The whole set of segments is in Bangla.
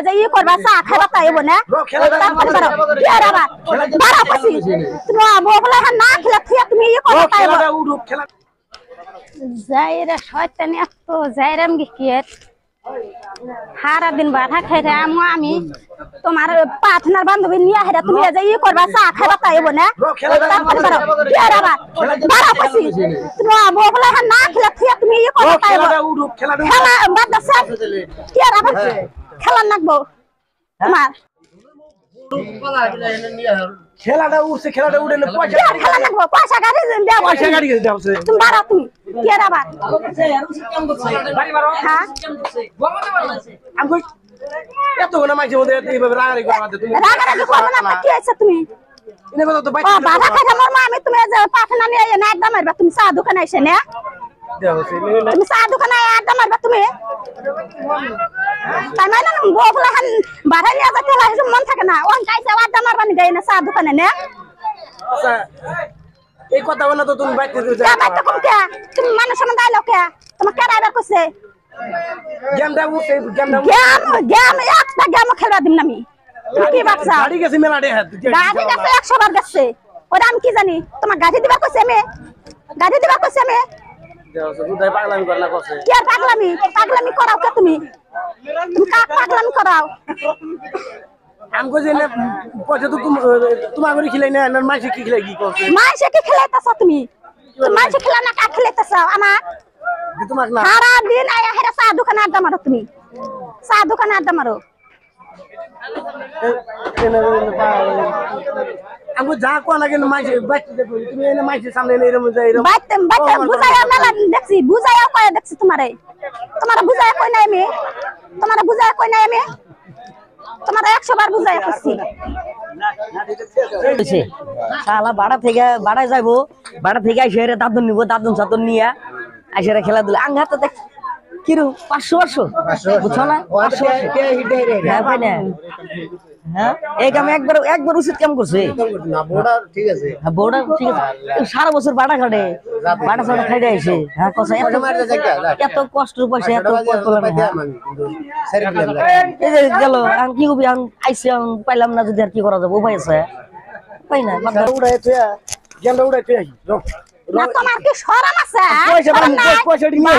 যে ই করবা চা খাইবা তাইব না না খেলে তুমি ই করবা তাইব যাইরা শয়তানি এত যাইরাম গিয়ে সারা দিন বাধা খাইরা আমি তোমার প্রার্থনার বান্ধবী নিয়ে হেরা তুমি যে ই করবা চা খাইবা তাইব না না খেলে তুমি ই করবা তাইব খেলা বাদ দাও খেলা নাকবো তোমার খেলাটা উঠছে খেলাটা উঠে না পয়সা খেলা নাকবো পয়সা গাড়ি দাও পয়সা গাড়ি দাও তুমি বাড়াও তুমি কে রাবা হ্যাঁ আমি এত গোনা মাইছে মধ্যে এইভাবে রাগারাগি করবা তুমি রাগারাগি করবে না কি আছে তুমি ইনে কথা তো ও বাধা খাইছে মোর মা আমি তুমি যে পাখনা নিয়ে না একদম মারবা তুমি চা দোকানে আইছে না তুমি চা দোকানে একদম মারবা তুমি তাই মানে বউগুলা হান বাধা নিয়ে যাতে লাগে মন থাকে না ওন কাইছে একদম মারবা নি গায় না চা দোকানে না আচ্ছা এই কথা বলা তো তুমি বাইতে দিতে কে বাইতে কম কে তুমি মানুষের মধ্যে আইলো কে তোমার কে রাইবার কইছে গেমটা উঠছে গেমটা গেম একটা গেম খেলবা দিম না আমি তুমি কি বাচ্চা গাড়ি গেছে মেলা দে গাড়ি গেছে 100 বার গেছে ওটা আমি কি জানি তোমার গাড়ি দিবা কইছে আমি গাড়ি দিবা কইছে আমি যাও দুধ পাগলামি করলা কইছে কি আর পাগলামি করাও কে তুমি তুমি কাক পাগলামি করাও আমি কইছি না পয়সা তো তোমার করে খিলাই না মাইছে কি খিলাই কি করছে মাইছে কি খেলাইতাছ তুমি মাইছে খেলা না কাক খেলাইতাছ আমার তোমাক না সারা দিন আয়া হেরা চা দোকানে আড্ডা মারো তুমি চা দোকানে আড্ডা মারো আমি যা কোয়া লাগে মাইছে বাইতে দেখো তুমি এনে মাইছে সামনে এনে এরম যাই এরম বাইতে বুঝায়া মেলা দেখছি বুঝায়া কয় দেখছি তোমারে বুঝায়া কই নাই আমি তোমার 100 বার বুঝায়া কইছি শালা বাড়া যাইবো বাড়া থেকে আইসে দাদন নিবো দাদন সাদন নিয়ে আইসে খেলাধুলা আঙ্গাতে দেখ কিরু 500 বুঝছো না 500 হ্যাঁ এই কাম একবার উচিত কাম করছে না বোর্ডার ঠিক আছে হ্যাঁ বোর্ডা ঠিক আছে সারা বছর বাড়া খাটে বাড়া সাড়া খাইতে আইছে হ্যাঁ কথা এত কষ্টের পয়সা এত এই যে গেল আমি কি কবি আইসি পাইলাম না যদি আর কি করা যাবে উপায় আছে পাই না উড়াইতে গেমটা উড়াইতে আই না তোমার কি শরম আছে পয়সা নিয়ে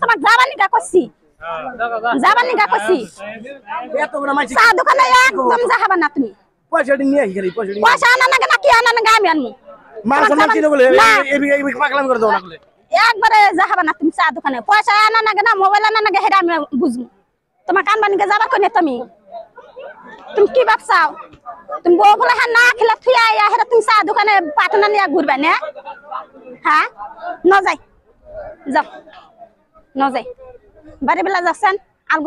তোমার জাবানিটা কইছি এত বড় মাইছে চা দোকানে একদম যাবা না তুমি পয়সা নিয়ে আই খালি পয়সা পয়সা আনা লাগে না কি আনা লাগে আমি আনমু মান সম্মান কি বলে এই পাগলামি করে দাও না বলে একবারে যাবা না তুমি চা দোকানে পয়সা আনা লাগে না মোবাইল আনা লাগে হেরা আমি বুঝমু তোমার কানবানিকে যাবা কই তুমি কি ভাবছাও তুমি বউগুলা না খেলা থুয়া আয়া হেরা তুমি চা দোকানে পাটনা নিয়ে ঘুরবা না হ্যাঁ যাও বাড়ি বেলা যাচ্ছেন আর